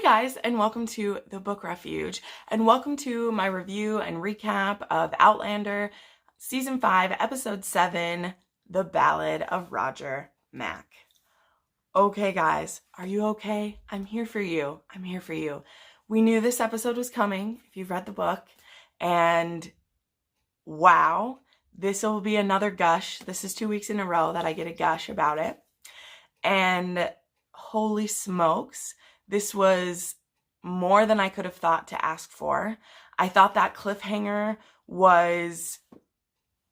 Hi guys, and welcome to the Book Refuge, and welcome to my review and recap of Outlander, Season 5, Episode 7, The Ballad of Roger Mac. Okay guys, are you okay? I'm here for you. I'm here for you. We knew this episode was coming, if you've read the book, and wow, this will be another gush. This is 2 weeks in a row that I get a gush about it, and holy smokes, this was more than I could have thought to ask for. I thought that cliffhanger was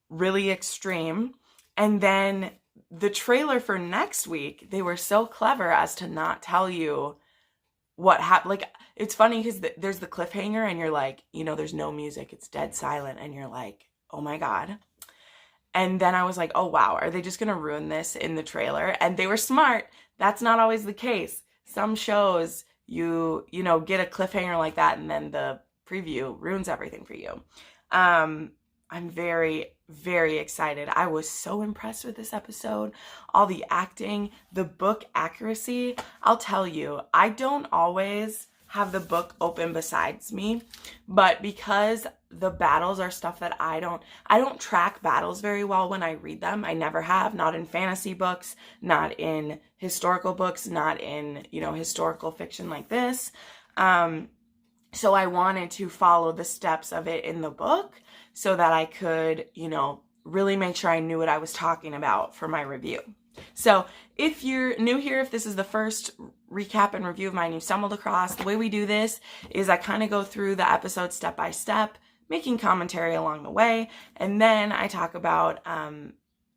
really extreme. And then the trailer for next week, they were so clever as to not tell you what happened. Like, it's funny because there's the cliffhanger and you're like, there's no music. It's dead silent. And you're like, oh my God. And then I was like, oh wow, are they just going to ruin this in the trailer? And they were smart. That's not always the case. Some shows, you get a cliffhanger like that and then the preview ruins everything for you. I'm very, very excited. I was so impressed with this episode. All the acting, the book accuracy. I'll tell you, I don't always have the book open besides me, but because the battles are stuff that I don't track battles very well when I read them. I never have, not in fantasy books, not in historical books, not in, historical fiction like this. So I wanted to follow the steps of it in the book so that I could, really make sure I knew what I was talking about for my review. So if you're new here, if this is the first recap and review of mine you stumbled across, the way we do this is I kind of go through the episode step by step, making commentary along the way, and then I talk about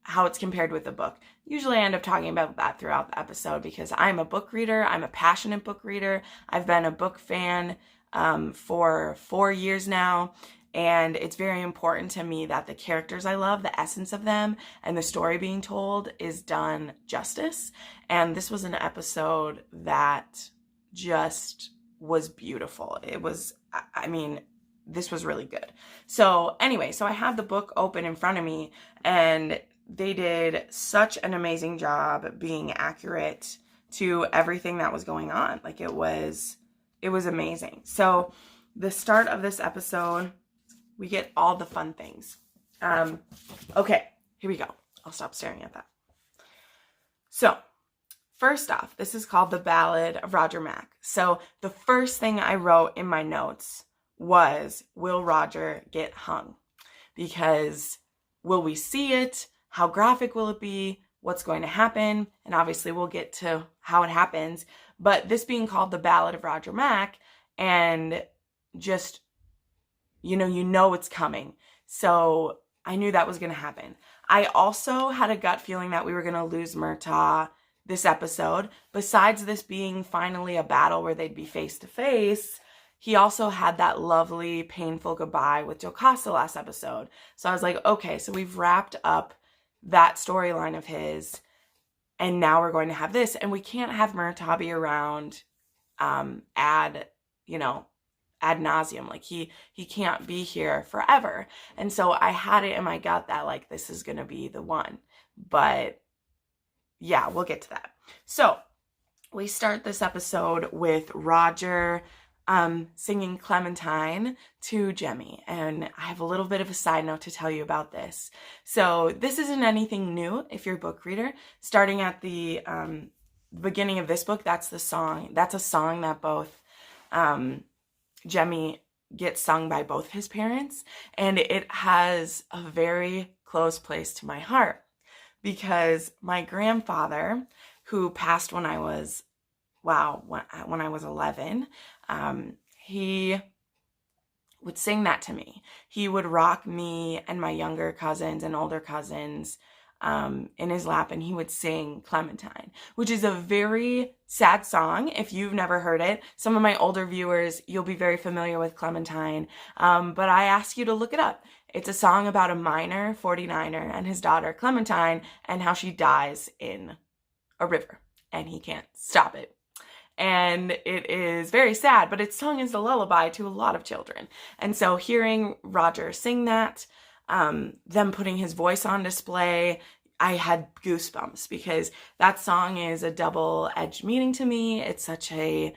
how it's compared with the book. Usually I end up talking about that throughout the episode because I'm a book reader. I'm a passionate book reader. I've been a book fan for 4 years now. And it's very important to me that the characters I love, the essence of them, and the story being told is done justice. And this was an episode that just was beautiful. This was really good. So anyway, so I had the book open in front of me, and they did such an amazing job being accurate to everything that was going on. Like it was amazing. So the start of this episode, we get all the fun things. Okay, here we go. I'll stop staring at that. So, first off, this is called The Ballad of Roger Mac. So, the first thing I wrote in my notes was, will Roger get hung? Because will we see it? How graphic will it be? What's going to happen? And obviously, we'll get to how it happens. But this being called The Ballad of Roger Mac, and just you know it's coming. So I knew that was going to happen. I also had a gut feeling that we were going to lose Murtagh this episode. Besides this being finally a battle where they'd be face to face, he also had that lovely, painful goodbye with Jocasta last episode. So I was like, okay, so we've wrapped up that storyline of his, and now we're going to have this. And we can't have Murtagh be around ad nauseum. Like he can't be here forever. And so I had it in my gut that like this is gonna be the one. But yeah, we'll get to that. So we start this episode with Roger singing Clementine to Jemmy. And I have a little bit of a side note to tell you about this. So this isn't anything new if you're a book reader. Starting at the beginning of this book, that's the song. That's a song that both Jemmy gets sung by both his parents, and it has a very close place to my heart because my grandfather, who passed when I was 11, he would sing that to me. He would rock me and my younger cousins and older cousins in his lap, and he would sing Clementine, which is a very sad song. If you've never heard it, some of my older viewers, you'll be very familiar with Clementine, but I ask you to look it up. It's a song about a miner, 49er, and his daughter Clementine, and how she dies in a river, and he can't stop it. And it is very sad, but it's sung as a lullaby to a lot of children. And so hearing Roger sing that, them putting his voice on display, I had goosebumps because that song is a double-edged meaning to me. It's such a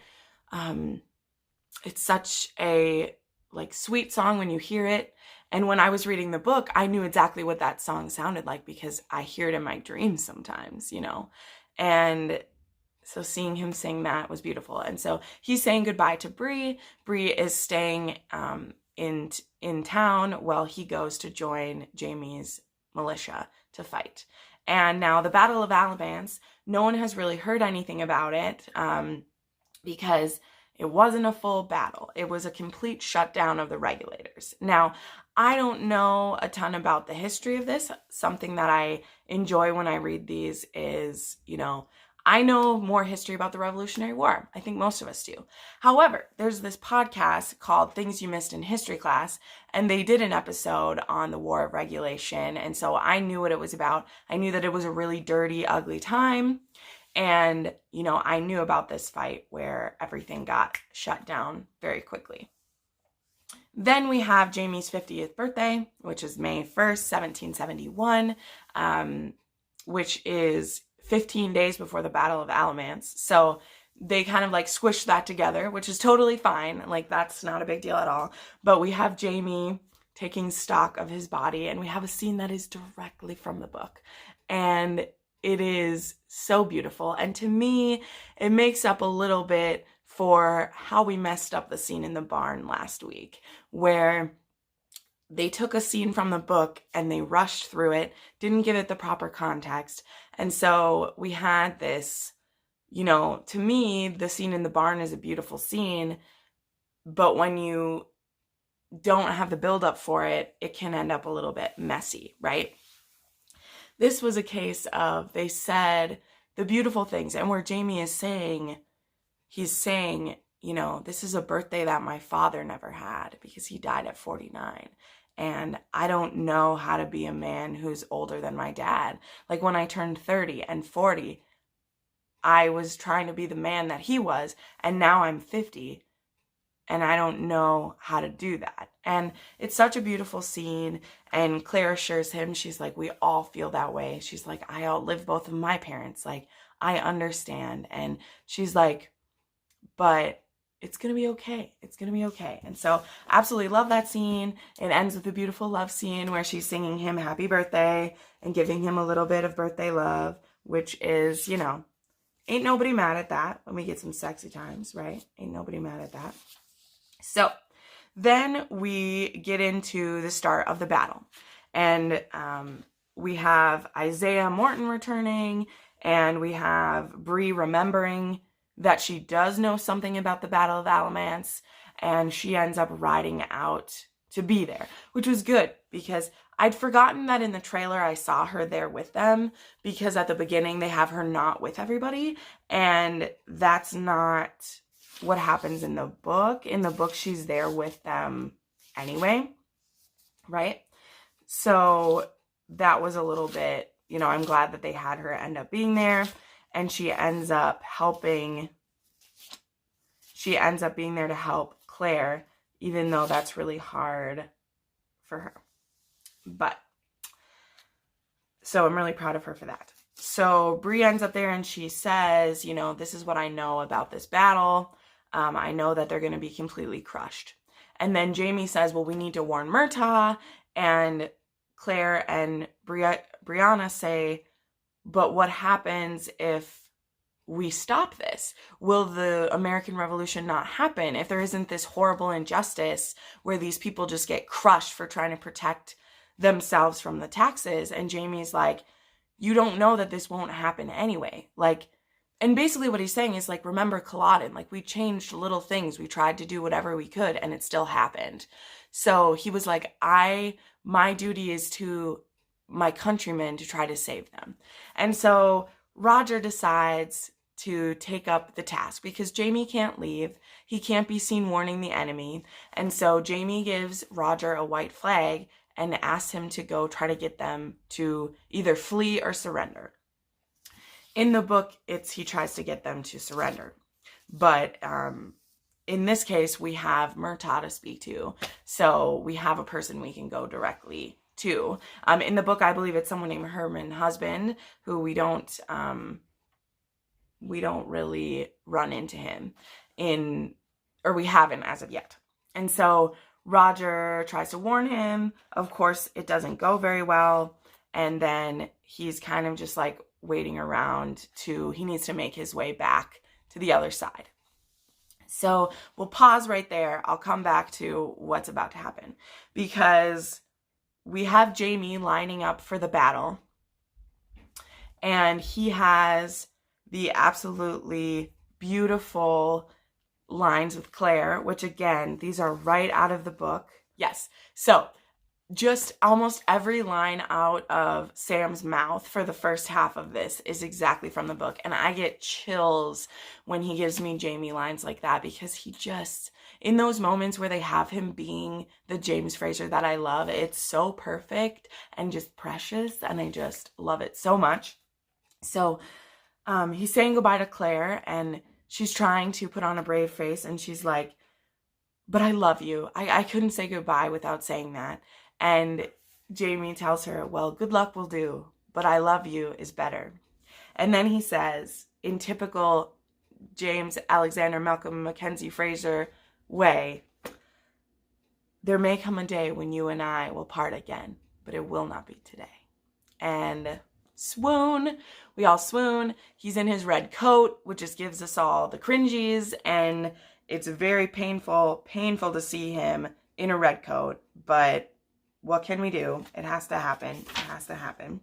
It's such a like sweet song when you hear it. And when I was reading the book, I knew exactly what that song sounded like because I hear it in my dreams sometimes, you know. And so seeing him sing that was beautiful. And so he's saying goodbye to Bree. Bree is staying in town while he goes to join Jaime's militia to fight. And now the Battle of Alamance, no one has really heard anything about it because it wasn't a full battle. It was a complete shutdown of the regulators. Now, I don't know a ton about the history of this. Something that I enjoy when I read these is, you know, I know more history about the Revolutionary War. I think most of us do. However, there's this podcast called Things You Missed in History Class, and they did an episode on the War of Regulation. And so I knew what it was about. I knew that it was a really dirty, ugly time. And, you know, I knew about this fight where everything got shut down very quickly. Then we have Jaime's 50th birthday, which is May 1st, 1771, which is 15 days before the Battle of Alamance. So they kind of like squished that together, which is totally fine. Like, that's not a big deal at all. But we have Jaime taking stock of his body, and we have a scene that is directly from the book. And it is so beautiful. And to me, it makes up a little bit for how we messed up the scene in the barn last week, where they took a scene from the book and they rushed through it, didn't give it the proper context. And so we had this, you know, to me, the scene in the barn is a beautiful scene, but when you don't have the buildup for it, it can end up a little bit messy, right? This was a case of, they said the beautiful things, and where Jaime is saying, he's saying, you know, this is a birthday that my father never had because he died at 49. And I don't know how to be a man who's older than my dad. Like, when I turned 30 and 40, I was trying to be the man that he was, and now I'm 50. And I don't know how to do that. And it's such a beautiful scene. And Claire assures him, she's like, we all feel that way. She's like, I outlived both of my parents. Like, I understand. And she's like, but it's going to be okay. It's going to be okay. And so absolutely love that scene. It ends with a beautiful love scene where she's singing him happy birthday and giving him a little bit of birthday love, which is, you know, ain't nobody mad at that when we get some sexy times, right? Ain't nobody mad at that. So then we get into the start of the battle, and we have Isaiah Morton returning, and we have Bree remembering that she does know something about the Battle of Alamance, and she ends up riding out to be there, which was good because I'd forgotten that in the trailer I saw her there with them, because at the beginning they have her not with everybody, and that's not what happens in the book. In the book, she's there with them anyway, right? So that was a little bit, you know, I'm glad that they had her end up being there, and she ends up being there to help Claire, even though that's really hard for her. But, so I'm really proud of her for that. So Bree ends up there and she says, you know, this is what I know about this battle. I know that they're going to be completely crushed. And then Jaime says, well, we need to warn Murtagh. And Claire and Brianna say, but what happens if we stop this? Will the American Revolution not happen if there isn't this horrible injustice where these people just get crushed for trying to protect themselves from the taxes? And Jaime's like, you don't know that this won't happen anyway. Like, and basically what he's saying is, like, remember Culloden, like, we changed little things. We tried to do whatever we could and it still happened. So he was like, my duty is to my countrymen to try to save them. And so Roger decides to take up the task because Jaime can't leave. He can't be seen warning the enemy. And so Jaime gives Roger a white flag and asks him to go try to get them to either flee or surrender. In the book, he tries to get them to surrender. But in this case, we have Murtagh to speak to. So we have a person we can go directly to. In the book, I believe it's someone named Herman Husband, who we don't really run into him. we haven't as of yet. And so Roger tries to warn him. Of course, it doesn't go very well. And then he's kind of just like waiting around he needs to make his way back to the other side. So we'll pause right there. I'll come back to what's about to happen, because we have Jamie lining up for the battle, and he has the absolutely beautiful lines with Claire, which again, these are right out of the book. Yes. So just almost every line out of Sam's mouth for the first half of this is exactly from the book. And I get chills when he gives me Jamie lines like that, because he just, in those moments where they have him being the James Fraser that I love, it's so perfect and just precious. And I just love it so much. So he's saying goodbye to Claire, and she's trying to put on a brave face, and she's like, but I love you. I couldn't say goodbye without saying that. And Jamie tells her, well, good luck will do, but I love you is better. And then he says, in typical James Alexander Malcolm Mackenzie Fraser way, there may come a day when you and I will part again, but it will not be today. And swoon. We all swoon. He's in his red coat, which just gives us all the cringies, and it's very painful to see him in a red coat, but what can we do? It has to happen. It has to happen.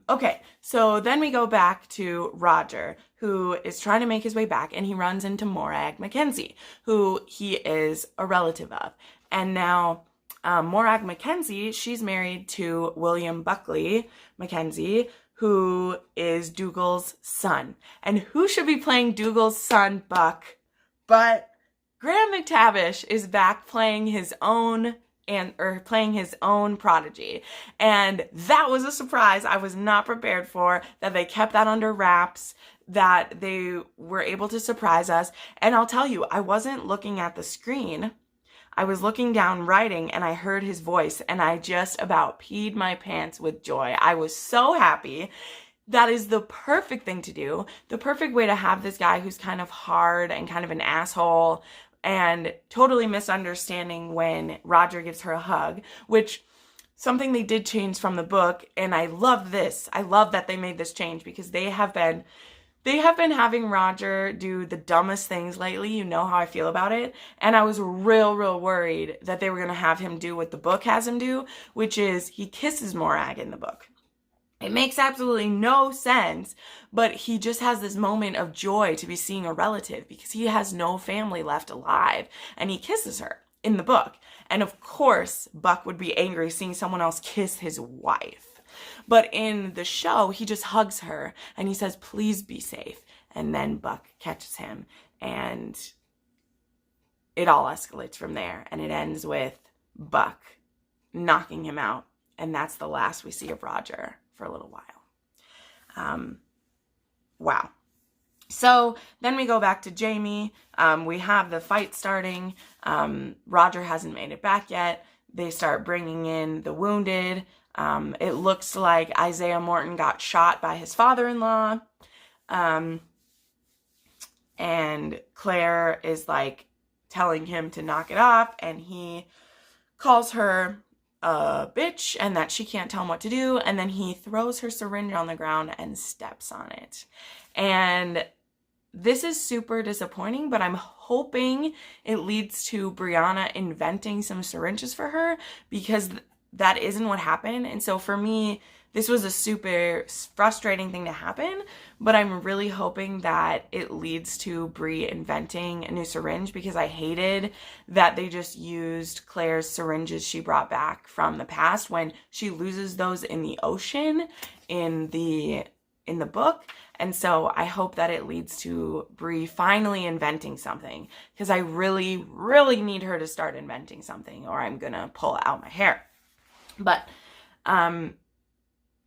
Okay, so then we go back to Roger, who is trying to make his way back, and he runs into Murtagh Mackenzie, who he is a relative of. And now Murtagh Mackenzie, she's married to William Buckley Mackenzie, who is Dougal's son. And who should be playing Dougal's son, Buck, but Graham McTavish is back playing his own prodigy. And that was a surprise I was not prepared for, that they kept that under wraps, that they were able to surprise us. And I'll tell you, I wasn't looking at the screen. I was looking down writing, and I heard his voice, and I just about peed my pants with joy. I was so happy. That is the perfect thing to do. The perfect way to have this guy who's kind of hard and kind of an asshole and totally misunderstanding when Roger gives her a hug, which something they did change from the book. And I love this. I love that they made this change, because they have been having Roger do the dumbest things lately. You know how I feel about it. And I was real worried that they were going to have him do what the book has him do, which is he kisses Murtagh in the book. It makes absolutely no sense, but he just has this moment of joy to be seeing a relative, because he has no family left alive, and he kisses her in the book. And of course, Buck would be angry seeing someone else kiss his wife. But in the show, he just hugs her and he says, please be safe. And then Buck catches him, and it all escalates from there. And it ends with Buck knocking him out. And that's the last we see of Roger for a little while. Wow. So then we go back to Jamie. We have the fight starting. Roger hasn't made it back yet. They start bringing in the wounded. It looks like Isaiah Morton got shot by his father-in-law. And Claire is like telling him to knock it off, and he calls her a bitch and that she can't tell him what to do. And then he throws her syringe on the ground and steps on it. And this is super disappointing, but I'm hoping it leads to Brianna inventing some syringes for her, because that isn't what happened. And so for me, this was a super frustrating thing to happen, but I'm really hoping that it leads to Bri inventing a new syringe, because I hated that they just used Claire's syringes she brought back from the past when she loses those in the ocean in the book. And so I hope that it leads to Bri finally inventing something, because I really need her to start inventing something, or I'm gonna pull out my hair. But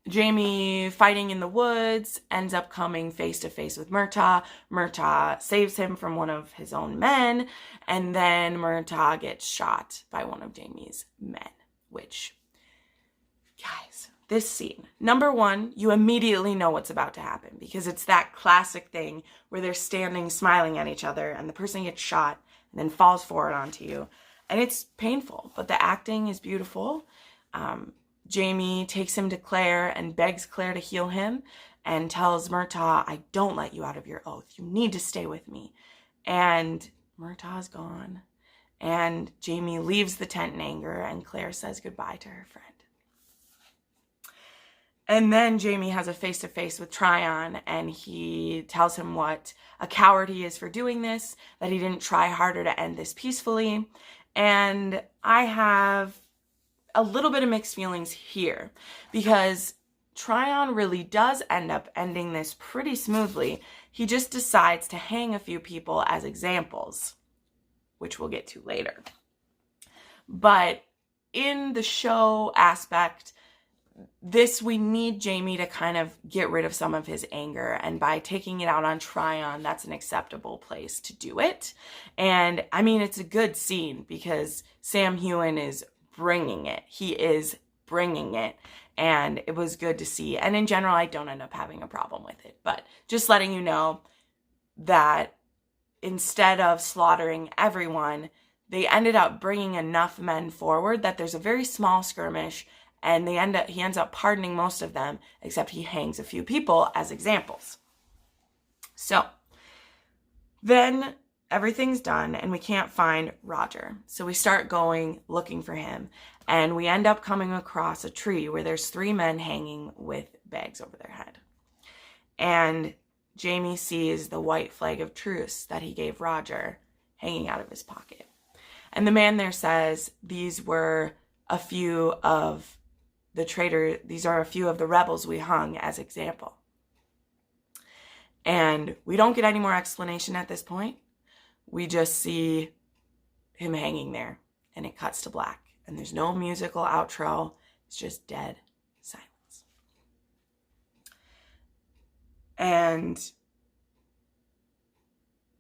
Jamie, fighting in the woods, ends up coming face to face with Murtagh. Murtagh saves him from one of his own men, and then Murtagh gets shot by one of Jamie's men, which, guys, this scene. Number one, you immediately know what's about to happen because it's that classic thing where they're standing smiling at each other and the person gets shot and then falls forward onto you. And it's painful, but the acting is beautiful. Jamie takes him to Claire and begs Claire to heal him and tells Murtagh, I don't let you out of your oath. You need to stay with me. And Murtagh's gone. And Jamie leaves the tent in anger and Claire says goodbye to her friend. And then Jamie has a face-to-face with Tryon and he tells him what a coward he is for doing this, that he didn't try harder to end this peacefully. And I have a little bit of mixed feelings here because Tryon really does end up ending this pretty smoothly. He just decides to hang a few people as examples, which we'll get to later. But in the show aspect, we need Jamie to kind of get rid of some of his anger. And by taking it out on Tryon, that's an acceptable place to do it. And I mean, it's a good scene because Sam Heughan is bringing it. He is bringing it. And it was good to see. And in general, I don't end up having a problem with it. But just letting you know that instead of slaughtering everyone, they ended up bringing enough men forward that there's a very small skirmish. And he ends up pardoning most of them, except he hangs a few people as examples. So then everything's done and we can't find Roger. So we start going, looking for him. And we end up coming across a tree where there's 3 men hanging with bags over their head. And Jamie sees the white flag of truce that he gave Roger hanging out of his pocket. And the man there says, these are a few of the rebels we hung as example. And we don't get any more explanation at this point. We just see him hanging there and it cuts to black. And there's no musical outro. It's just dead silence. And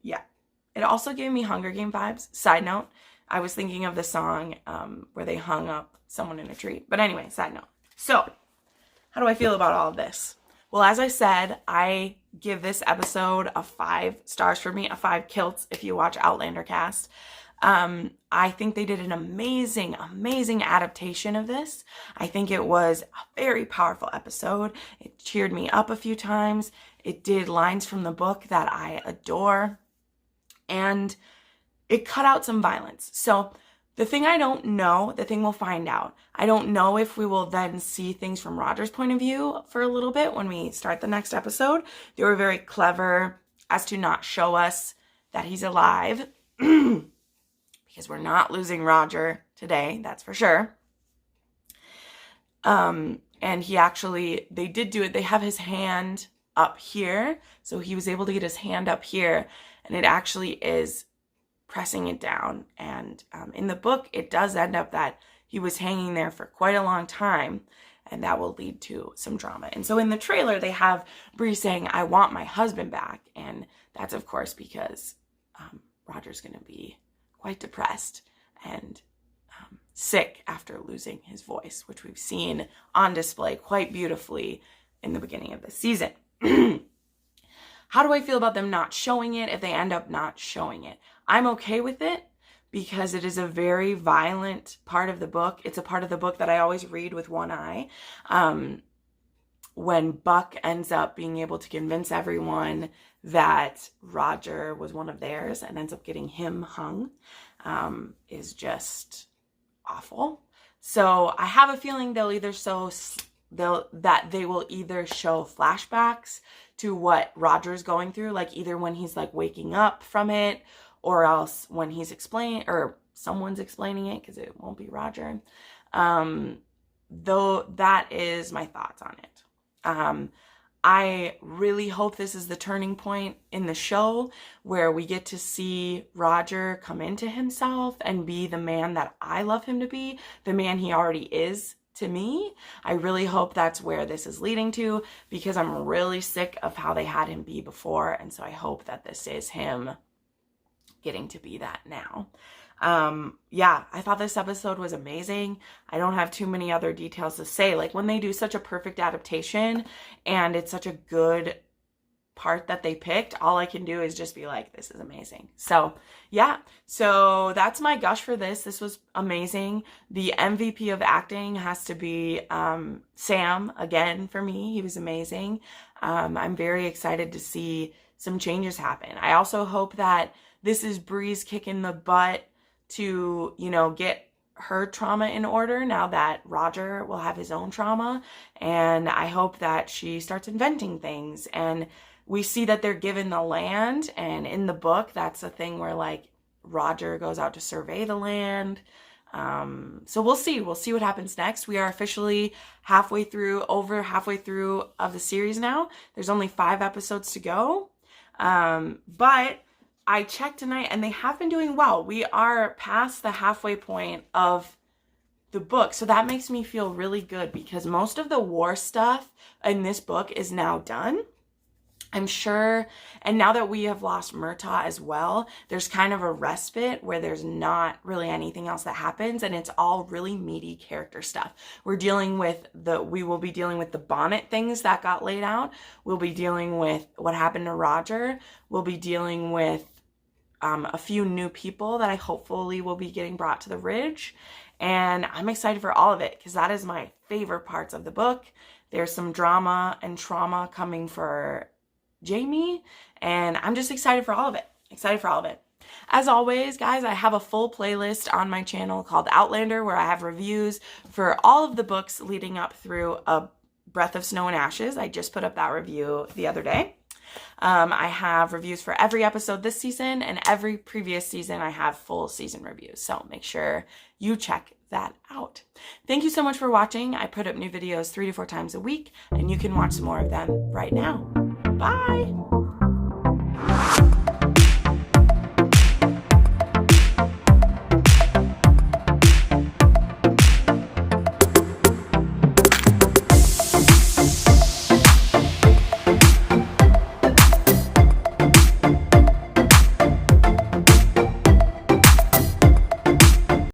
yeah, it also gave me Hunger Game vibes. Side note, I was thinking of the song where they hung up someone in a tree. But anyway, side note. So, how do I feel about all of this? Well, as I said, I give this episode a 5 stars for me, a 5 kilts if you watch Outlander cast. I think they did an amazing, amazing adaptation of this. I think it was a very powerful episode. It cheered me up a few times. It did lines from the book that I adore. And it cut out some violence. So the thing I don't know, the thing we'll find out. I don't know if we will then see things from Roger's point of view for a little bit when we start the next episode. They were very clever as to not show us that he's alive. Because we're not losing Roger today, that's for sure. And they did do it. They have his hand up here. So he was able to get his hand up here. And it actually is pressing it down. And in the book, it does end up that he was hanging there for quite a long time. And that will lead to some drama. And so in the trailer, they have Bree saying, I want my husband back. And that's, of course, because Roger's going to be quite depressed and sick after losing his voice, which we've seen on display quite beautifully in the beginning of the season. How do I feel about them not showing it if they end up not showing it? I'm okay with it because it is a very violent part of the book. It's a part of the book that I always read with one eye. When Buck ends up being able to convince everyone that Roger was one of theirs and ends up getting him hung, is just awful. So I have a feeling they will either show flashbacks to what Roger's going through, like either when he's like waking up from it, or else when he's explaining, or someone's explaining it, because it won't be Roger. Though that is my thoughts on it. I really hope this is the turning point in the show where we get to see Roger come into himself and be the man that I love him to be, the man he already is to me. I really hope that's where this is leading to, because I'm really sick of how they had him be before. And so I hope that this is him getting to be that now. Yeah, I thought this episode was amazing. I don't have too many other details to say. Like, when they do such a perfect adaptation and it's such a good part that they picked, all I can do is just be like, this is amazing. So yeah, so that's my gush for this. This was amazing. The MVP of acting has to be Sam again for me. He was amazing. I'm very excited to see some changes happen. I also hope that this is Bree's kicking the butt to, you know, get her trauma in order now that Roger will have his own trauma. And I hope that she starts inventing things, and we see that they're given the land, and in the book, that's a thing where like Roger goes out to survey the land. So we'll see what happens next. We are officially over halfway through of the series now. There's only 5 episodes to go. But I checked tonight and they have been doing well. We are past the halfway point of the book. So that makes me feel really good because most of the war stuff in this book is now done, I'm sure. And now that we have lost Murtagh as well, there's kind of a respite where there's not really anything else that happens, and it's all really meaty character stuff. We will be dealing with the bonnet things that got laid out. We'll be dealing with what happened to Roger. We'll be dealing with a few new people that I hopefully will be getting brought to the Ridge. And I'm excited for all of it because that is my favorite parts of the book. There's some drama and trauma coming for Jamie, and I'm just excited for all of it. As always, guys, I have a full playlist on my channel called Outlander where I have reviews for all of the books leading up through A Breath of Snow and Ashes. I just put up that review the other day. I have reviews for every episode this season, and every previous season I have full season reviews, so make sure you check that out. Thank you so much for watching. I put up new videos 3 to 4 times a week, and you can watch some more of them right now. Bye!